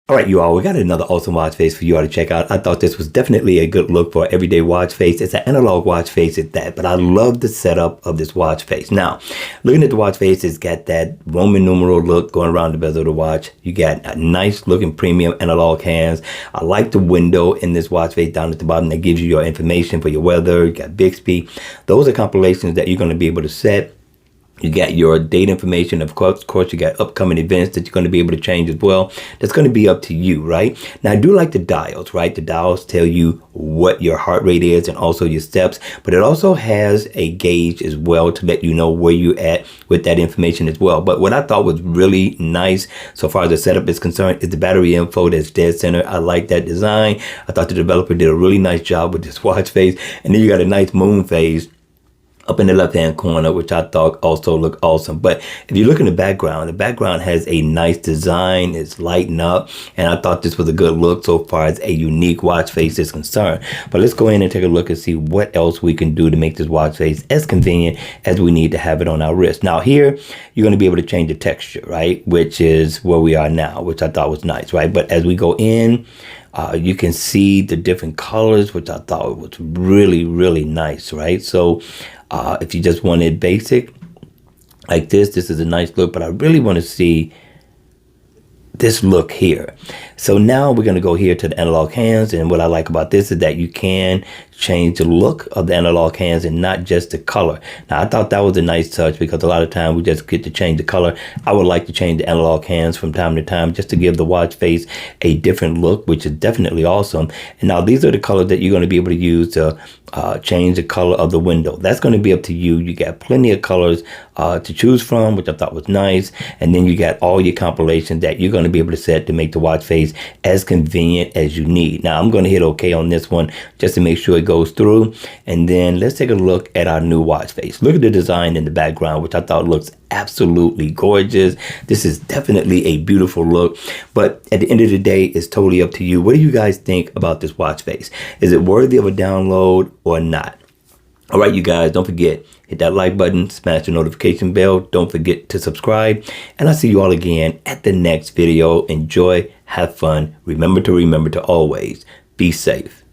All right, you all, we got another awesome watch face for you all to check out. I thought this was definitely a good look for an everyday watch face. It's an analog watch face at that, but I love the setup of this watch face. Now, looking at the watch face, it's got that Roman numeral look going around the bezel of the watch. You got a nice looking premium analog hands. I like the window in this watch face down at the bottom that gives you your information for your weather. You got Bixby. Those are compilations that you're going to be able to set. You got your date information. Of course, you got upcoming events that you're going to be able to change as well. That's going to be up to you, right? Now, I do like the dials, right? The dials tell you what your heart rate is and also your steps, but it also has a gauge as well to let you know where you're at with that information as well. But what I thought was really nice so far as the setup is concerned is the battery info that's dead center. I like that design. I thought the developer did a really nice job with this watch face. And then you got a nice moon phase up in the left-hand corner, which I thought also looked awesome. But if you look in the background has a nice design. It's lighting up, and I thought this was a good look so far as a unique watch face is concerned. But let's go in and take a look and see what else we can do to make this watch face as convenient as we need to have it on our wrist. Now here, you're going to be able to change the texture, right? Which is where we are now, which I thought was nice, right? But as we go in, you can see the different colors, which I thought was really, really nice, right? So if you just wanted basic like this is a nice look, but I really want to see this look here. So now we're going to go here to the analog hands, and what I like about this is that you can change the look of the analog hands and not just the color. Now I thought that was a nice touch because a lot of time we just get to change the color. I would like to change the analog hands from time to time just to give the watch face a different look, which is definitely awesome. And now these are the colors that you're going to be able to use to change the color of the window. That's going to be up to you. You got plenty of colors to choose from, which I thought was nice. And then you got all your compilations that you're going to be able to set to make the watch face as convenient as you need. Now I'm going to hit OK on this one just to make sure it goes through. And then let's take a look at our new watch face. Look at the design in the background, which I thought looks absolutely gorgeous. This is definitely a beautiful look, but at the end of the day, it's totally up to you. What do you guys think about this watch face? Is it worthy of a download or not? All right, you guys, don't forget, hit that like button, smash the notification bell. Don't forget to subscribe, and I'll see you all again at the next video. Enjoy, have fun. Remember to always be safe.